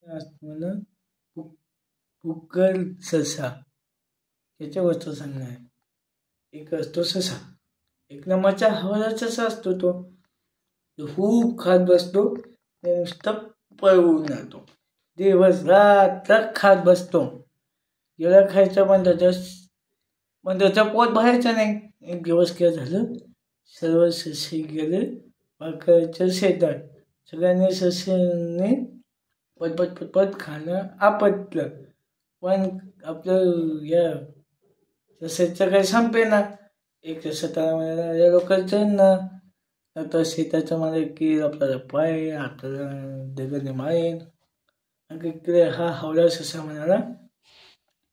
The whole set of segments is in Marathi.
मला पुक्कल ससा याच्या वस्तू सांगणार आहे. एक असतो ससा, एक नंबरचा हवाला ससा असतो. तो खूप खात बसतो, नुसतं पळवून जातो. दिवस रात्र खात बसतो. एवढा खायचा पण त्याचं पोट भरायचं नाही. एक दिवस काय झालं, सर्व ससे गेले पाखराच्या शेतात. सगळ्यांनी सस्याने पटपट पटपट खाणं आपटलं. पण आपलं या सस्याचं काही संपेना. एक ससा त्याला म्हणाला, या लोकांचं ना आता शेताचं मालक की आपल्याला पाय आपल्याला दगडने मारेन. आणि इकडे हा हवला ससा म्हणाला,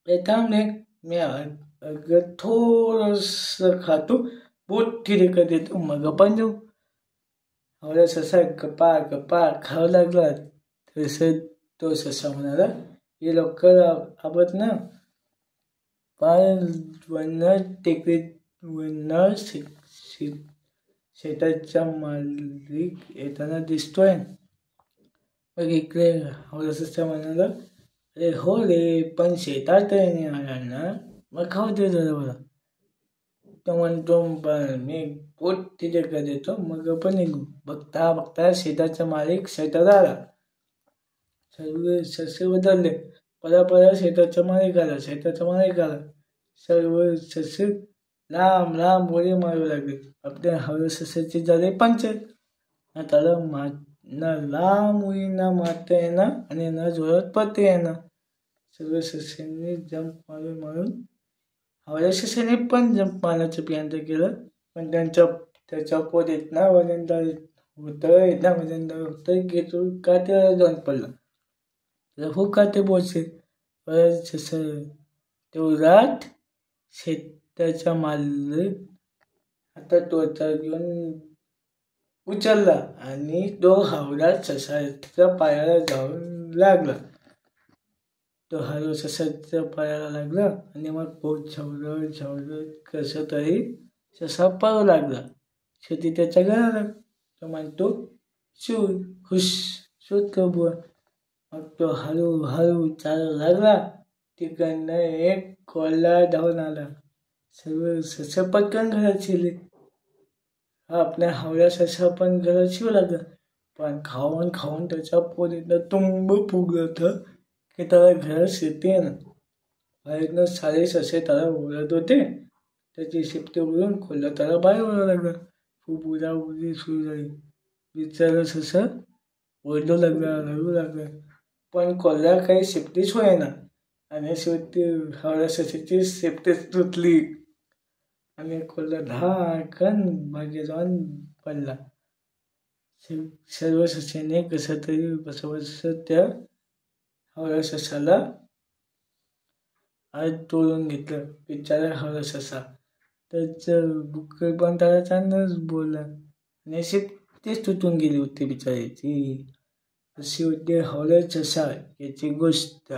ते थांबले, मी अगं थोडंसं खातो, बोट रेखा देतो, मग पण जाऊ. हवला ससा गप्पा गप्पा खावं लागला. तसं तो ससा म्हणाला, हे लवकर आपण ना पाय टेकडीवरनं शेताचा मालिक येताना दिसतोय. मग इकडे हवला ससा म्हणाला, अरे हो रे, पण शेतात नाही आला ना, मग खाऊ दे जरा मला. तो म्हणतो, मी पोट तिथे का देतो, मग पण निघू. बघता बघता शेताचा मालिक शेतात आला. सर्व ससे बदलले. पळा शेताचा मालिक आला. सर्व ससे लांब लांब उडी मारू लागले. आपल्या हवल्या सस्याचे झाले पंचर. त्याला ना लांब उडी ना मारता येणार आणि ना जोरात पळता येणार. सर्व सस्यांनी जंप मारून हवल्या सस्याने पण जंप मारण्याचं प्रयत्न केलं, पण त्याच्या पोट इतना वजनदार होतं की तो काट्याला जाऊन पडला. त्याला खूप काटे बोचले. तेवढ्यात शेताचा मालक आता तोचा घेऊन उचलला आणि तो हवला ससाच्या पायाला जाऊन लागला. तो हवला ससाच्या पायाला लागला आणि मग पोट छावलं कसं तरी ससा पळू लागला. शेती त्याच्या घराला. तो म्हणतो, हुश शोध बुवा. मग तो हळूहळू चालू लागला. तिकडनं एक कोल्हा धावून आला. सर्व ससा पटकन घरात शिरले. आपल्या हवल्या ससा पण घरात शिवू लागला. पण खाऊन खाऊन त्याच्या पोट इथं तुंब फुगलं होतं की त्याला घरात शिरता येणार. बाहेरनं सारे ससे त्याला ओरडत होते. त्याची शिफ्टी उडून कोल्हा त्याला बाहेर ओरडू लागला. खूप उडी सुरू झाली. बिचारा ससा ओरडू लागला, रडू लागला. पण कोल्हा काही शिफ्टीच होईना. आणि शेवटी हवल्या सशाची शिफ्टीच तुटली आणि कोल्हा धाकन मागे जाऊन पडला. सर्व सस्याने कसं तरी बसवत त्या हवल्या सशाला आज तोडून घेतलं. बिचारा हवला ससा. त्याचं बुक्कल पण त्याला चांगलंच बोलला आणि शिफ्टीच तुटून गेली होती बिचाऱ्याची. अशी होती हवल्या ससा याची गोष्ट.